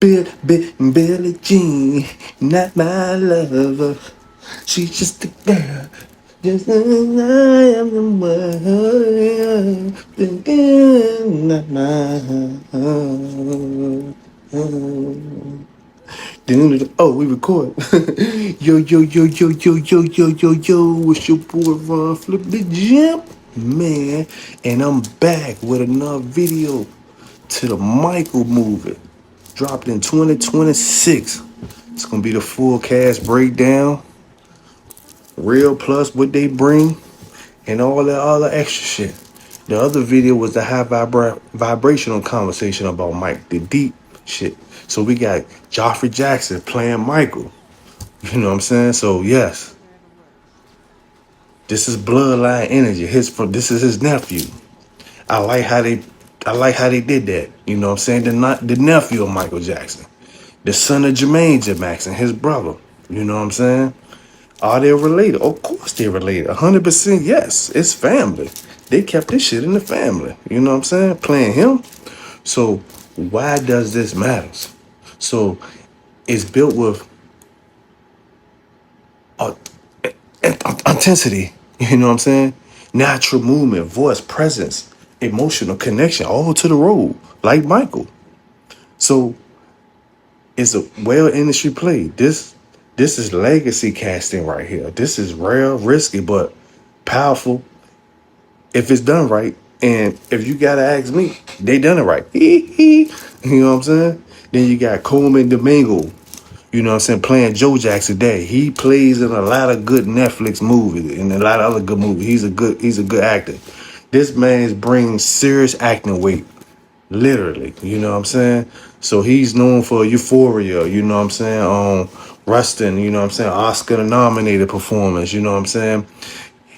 Billie Jean, not my lover. She's just a girl. Just as I am the one. Not my. Oh, we record. Yo. It's your boy Ron Flip the Jump, man. And I'm back with another video to the Michael movie. Dropped in 2026. It's going to be the full cast breakdown. Real plus what they bring. And all that other extra shit. The other video was the high vibrational conversation about Mike. The deep shit. So we got Joffrey Jackson playing Michael. You know what I'm saying? So yes, this is bloodline energy. This is his nephew. I like how they did that. You know what I'm saying? The nephew of Michael Jackson, the son of Jermaine Jackson, his brother. You know what I'm saying? Are they related? Of course they're related. 100% yes. It's family. They kept this shit in the family. You know what I'm saying? Playing him. So why does this matter? So it's built with intensity, you know what I'm saying? Natural movement, voice, presence, emotional connection, all to the role, like Michael. So it's a well industry play. This is legacy casting right here. This is rare, risky, but powerful if it's done right. And if you gotta ask me, they done it right. You know what I'm saying? Then you got Coleman Domingo. You know what I'm saying? Playing Joe Jackson today. He plays in a lot of good Netflix movies and a lot of other good movies. He's a good actor. This man's bringing serious acting weight. Literally. You know what I'm saying? So he's known for Euphoria, you know what I'm saying? Rustin, you know what I'm saying? Oscar nominated performance, you know what I'm saying?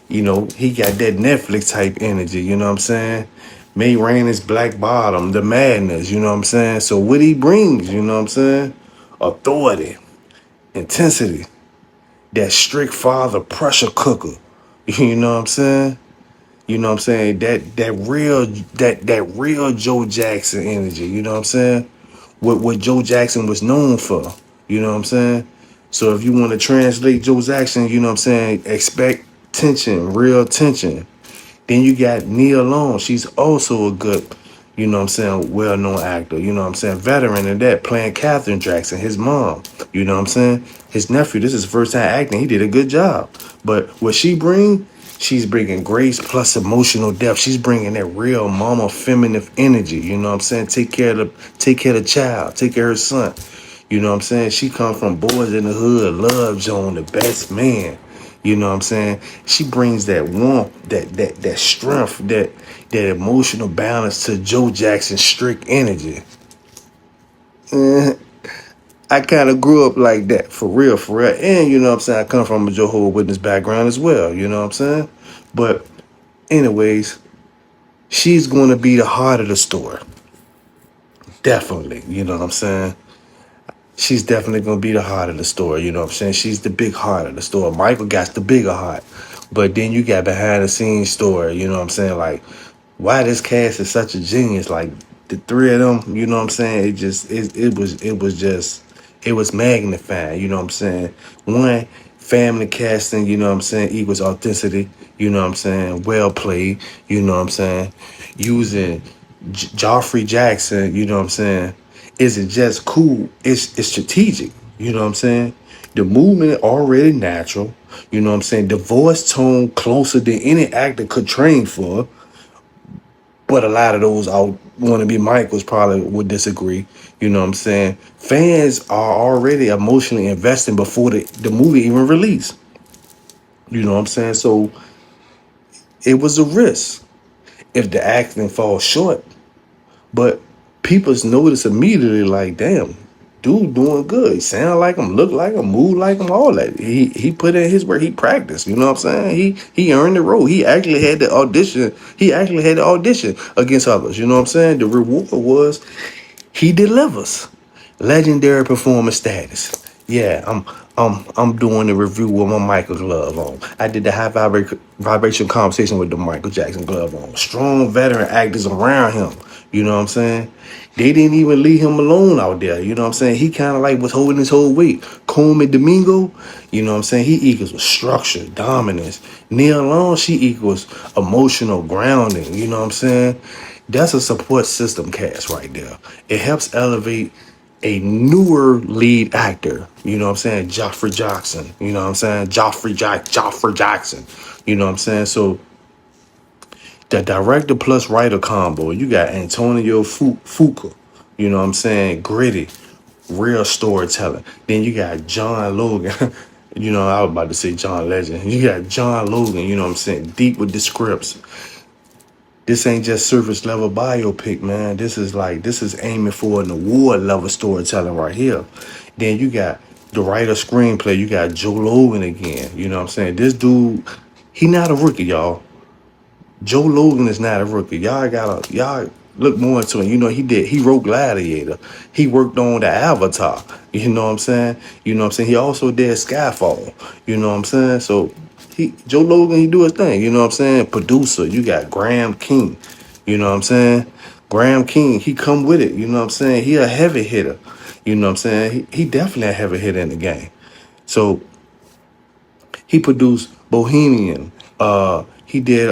You know, he got that Netflix type energy, you know what I'm saying? May Rainey's Black Bottom, The Madness, you know what I'm saying? So what he brings, you know what I'm saying? Authority, intensity, that strict father pressure cooker. You know what I'm saying? You know what I'm saying? That real Joe Jackson energy, you know what I'm saying? What Joe Jackson was known for. You know what I'm saying? So if you want to translate Joe Jackson, you know what I'm saying, expect tension, real tension. Then you got Nia Long. She's also a good, you know what I'm saying, well-known actor. You know what I'm saying? Veteran in that, playing Catherine Jackson, his mom. You know what I'm saying? His nephew, this is his first time acting. He did a good job. But what she's bringing grace plus emotional depth. She's bringing that real mama feminine energy. You know what I'm saying? Take care of the child. Take care of her son. You know what I'm saying? She come from Boys in the Hood, Love Joan, the best man. You know what I'm saying? She brings that warmth, that strength, that emotional balance to Joe Jackson's strict energy. I kind of grew up like that, for real. And you know what I'm saying? I come from a Jehovah's Witness background as well, you know what I'm saying? But anyways, she's going to be the heart of the story. Definitely, you know what I'm saying? She's definitely going to be the heart of the story, you know what I'm saying? She's the big heart of the story. Michael got the bigger heart. But then you got behind the scenes story, you know what I'm saying? Like, why this cast is such a genius. Like, the three of them, you know what I'm saying? It was magnifying, you know what I'm saying? One, family casting, you know what I'm saying, equals authenticity, you know what I'm saying? Well played, you know what I'm saying? Using Joffrey Jackson, you know what I'm saying? Isn't just cool, it's strategic, you know what I'm saying? The movement already natural, you know what I'm saying? The voice tone closer than any actor could train for. But a lot of those I want to be Michaels probably would disagree. You know what I'm saying? Fans are already emotionally investing before the movie even released. You know what I'm saying? So it was a risk if the acting falls short. But people's notice immediately like, damn, dude doing good. He sound like him, look like him, move like him, all that. He put in his work, he practiced, you know what I'm saying? He earned the role. He actually had the audition. He actually had the audition against others. You know what I'm saying? The reward was he delivers. Legendary performance status. Yeah, I'm doing the review with my Michael glove on. I did the high vibration conversation with the Michael Jackson glove on. Strong veteran actors around him. You know what I'm saying? They didn't even leave him alone out there. You know what I'm saying? He kind of like was holding his whole weight. Coleman Domingo, you know what I'm saying? He equals structure, dominance. Neil Long, she equals emotional grounding. You know what I'm saying? That's a support system cast right there. It helps elevate a newer lead actor. You know what I'm saying? Joffrey Jackson. You know what I'm saying? Joffrey Jackson. You know what I'm saying? So the director plus writer combo. You got Antonio Fuqua, you know what I'm saying? Gritty, real storytelling. Then you got John Logan. You know, I was about to say John Legend. You got John Logan, you know what I'm saying? Deep with the scripts. This ain't just surface level biopic, man. This is aiming for an award level storytelling right here. Then you got the writer screenplay. You got Joe Logan again. You know what I'm saying? This dude, he not a rookie, y'all. Joe Logan is not a rookie. Y'all look more into him. You know, he wrote Gladiator. He worked on the Avatar. You know what I'm saying? You know what I'm saying? He also did Skyfall. You know what I'm saying? So Joe Logan, he do his thing. You know what I'm saying? Producer, you got Graham King. You know what I'm saying? Graham King, he come with it. You know what I'm saying? He a heavy hitter. You know what I'm saying? He definitely a heavy hitter in the game. So he produced Bohemian. He did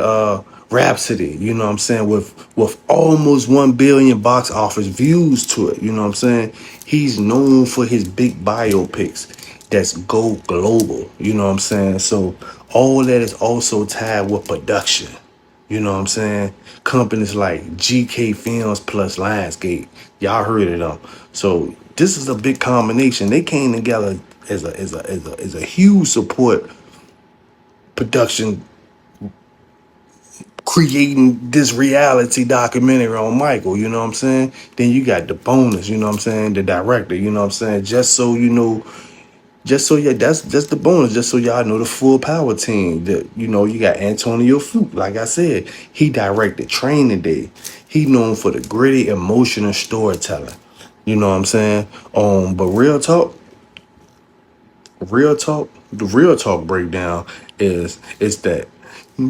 Rhapsody, you know what I'm saying, with almost 1 billion box office views to it. You know what I'm saying? He's known for his big biopics that's go global. You know what I'm saying? So all that is also tied with production. You know what I'm saying? Companies like GK Films plus Lionsgate. Y'all heard of them. So this is a big combination. They came together as a huge support production, creating this reality documentary on Michael, you know what I'm saying? Then you got the bonus, you know what I'm saying? The director, you know what I'm saying? Just so you know, that's just the bonus, just so y'all know the full power team. That, you know, you got Antonio Fuqua, like I said, he directed Training Day. He known for the gritty, emotional storytelling. You know what I'm saying? But the real talk breakdown is that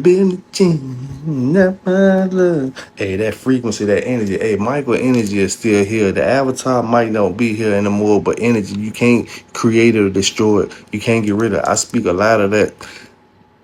Billie Jean, not my love. Hey, that frequency, that energy. Hey, Michael energy is still here. The avatar might not be here anymore, but energy, you can't create it or destroy it. You can't get rid of it. I speak a lot of that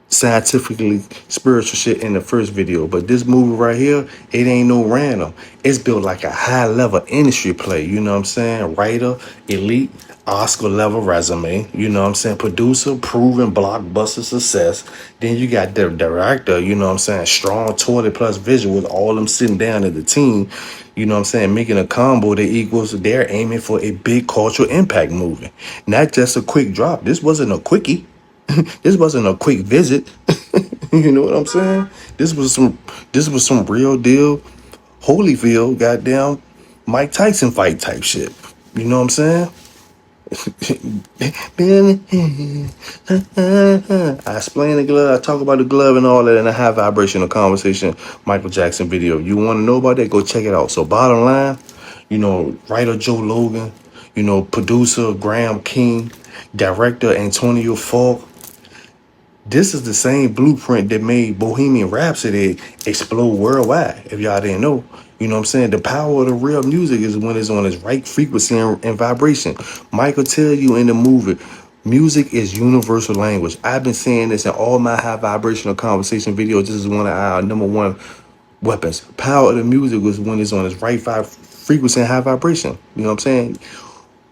scientifically spiritual shit in the first video, but this movie right here, it ain't no random. It's built like a high level industry play. You know what I'm saying? Writer, elite, Oscar level resume. You know what I'm saying? Producer, proven blockbuster success. Then you got the director. You know what I'm saying? Strong 20 plus visuals. All them sitting down as a team. You know what I'm saying? Making a combo that equals they're aiming for a big cultural impact movie, not just a quick drop. This wasn't a quickie. This wasn't a quick visit. You know what I'm saying? This was some real deal Holyfield goddamn Mike Tyson fight type shit. You know what I'm saying? I explain the glove, I talk about the glove and all that in a high vibrational conversation Michael Jackson video. You want to know about that? Go check it out. So bottom line, you know, writer Joe Logan, you know, producer Graham King, director Antonio Falk. This is the same blueprint that made Bohemian Rhapsody explode worldwide, if y'all didn't know. You know what I'm saying? The power of the real music is when it's on its right frequency and vibration. Michael tell you in the movie, music is universal language. I've been saying this in all my high vibrational conversation videos. This is one of our number one weapons. Power of the music is when it's on its right frequency and high vibration. You know what I'm saying?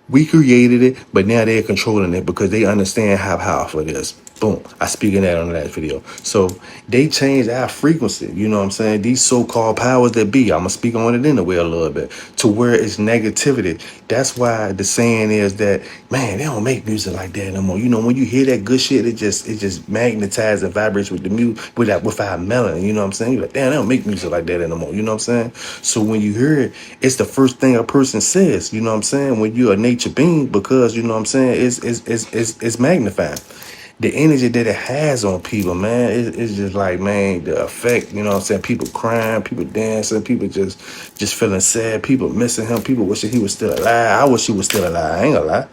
We created it, but now they're controlling it because they understand how powerful it is. Boom. I speak in that on the last video. So they changed our frequency. You know what I'm saying? These so-called powers that be, I'm going to speak on it anyway a little bit, to where it's negativity. That's why the saying is that, man, they don't make music like that no more. You know, when you hear that good shit, it just magnetizes and vibrates with the music, with our melody. You know what I'm saying? You're like, damn, they don't make music like that anymore. You know what I'm saying? So when you hear it, it's the first thing a person says. You know what I'm saying? When you're a nature being, because you know what I'm saying, it's magnifying. The energy that it has on people, man, it's just like, man, the effect, you know what I'm saying? People crying, people dancing, people just feeling sad, people missing him, people wishing he was still alive. I wish he was still alive, I ain't gonna lie.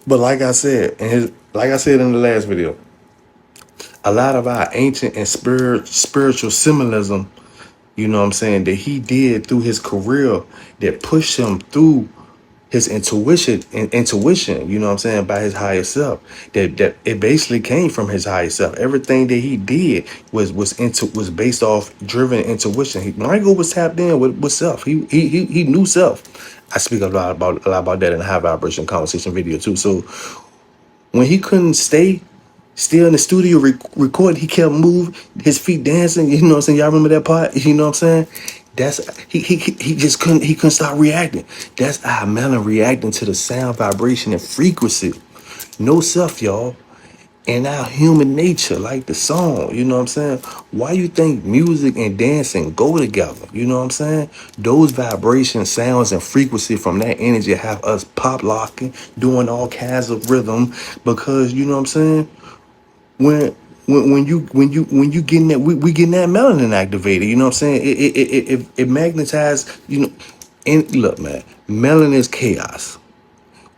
But like I said, in the last video, a lot of our ancient and spiritual symbolism you know what I'm saying, that he did through his career that pushed him through his intuition, you know what I'm saying, by his higher self. That it basically came from his higher self. Everything that he did was based off driven intuition. Michael was tapped in with self. He knew self. I speak a lot about that in the high vibration conversation video too. So when he couldn't stay still in the studio recording, he kept moving, his feet dancing. You know what I'm saying? Y'all remember that part? You know what I'm saying? That's he just couldn't stop reacting. That's how Melon reacting to the sound, vibration, and frequency. No self, y'all. And our human nature, like the song, you know what I'm saying? Why you think music and dancing go together? You know what I'm saying? Those vibrations, sounds, and frequency from that energy have us pop locking, doing all kinds of rhythm, because you know what I'm saying? When you getting that, we getting that melanin activated. You know what I'm saying? It magnetized. You know, and look, man, melanin is chaos.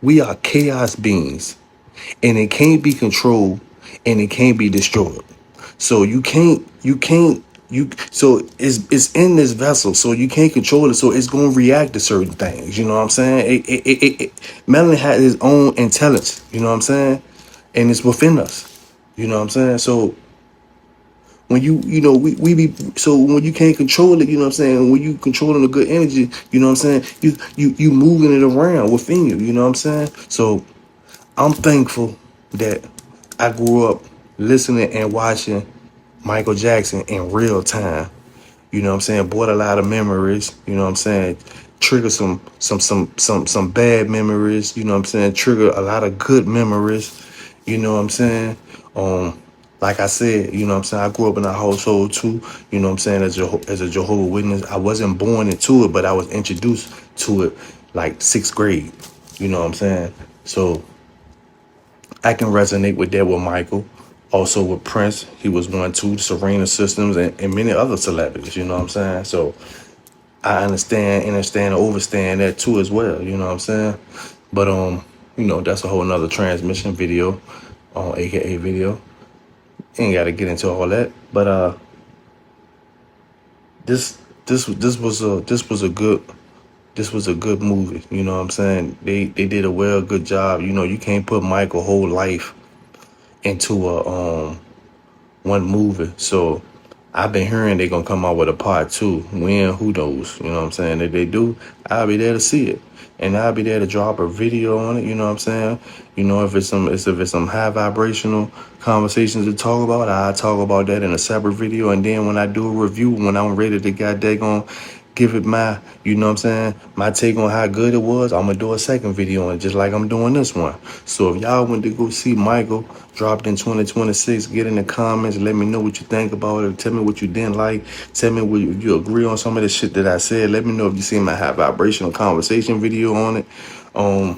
We are chaos beings, and it can't be controlled, and it can't be destroyed. So so it's in this vessel, so you can't control it, so it's gonna react to certain things. You know what I'm saying? Melanin has its own intelligence. You know what I'm saying? And it's within us. You know what I'm saying? So when we be, so when you can't control it, you know what I'm saying, when you controlling the good energy, you know what I'm saying, you moving it around within you, you know what I'm saying. So I'm thankful that I grew up listening and watching Michael Jackson in real time. You know what I'm saying? Brought a lot of memories, you know what I'm saying? Trigger some bad memories, you know what I'm saying? Trigger a lot of good memories, you know what I'm saying? Like I said, you know what I'm saying, I grew up in a household too, you know what I'm saying, as a Jehovah's Witness. I wasn't born into it, but I was introduced to it like 6th grade, you know what I'm saying? So I can resonate with that with Michael. Also with Prince, he was one too, Serena Systems, and many other celebrities, you know what I'm saying? So I understand and overstand that too as well, you know what I'm saying? But that's a whole nother transmission video, aka video. Ain't gotta get into all that. But this was a good movie, you know what I'm saying? They did a good job. You know, you can't put Michael's whole life into a one movie. So I've been hearing they're gonna come out with a part 2. When, who knows? You know what I'm saying? If they do, I'll be there to see it. And I'll be there to drop a video on it, you know what I'm saying? You know, if it's some high vibrational conversations to talk about, I'll talk about that in a separate video. And then when I do a review, when I'm ready to give it my, you know what I'm saying, my take on how good it was, I'm gonna do a second video on it, just like I'm doing this one. So if y'all went to go see Michael dropped in 2026, get in the comments, let me know what you think about it. Tell me what you didn't like. Tell me if you agree on some of the shit that I said. Let me know if you see my high vibrational conversation video on it. You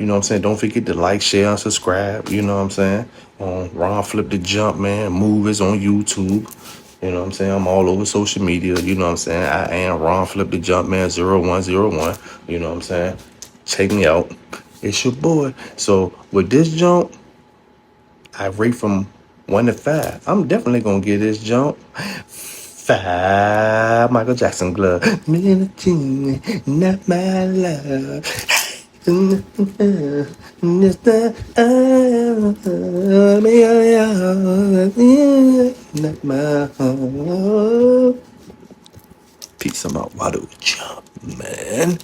know what I'm saying? Don't forget to like, share, and subscribe. You know what I'm saying? Ron Flip the Jump, man. Movies on YouTube. You know what I'm saying? I'm all over social media. You know what I'm saying? I am Ron Flip the Jump Man 0101. You know what I'm saying? Check me out. It's your boy. So with this jump, I rate from 1 to 5. I'm definitely gonna get this jump 5. Michael Jackson glove. Medicine, not my love. Not my home. Peace. I'm out. Why do we jump, man?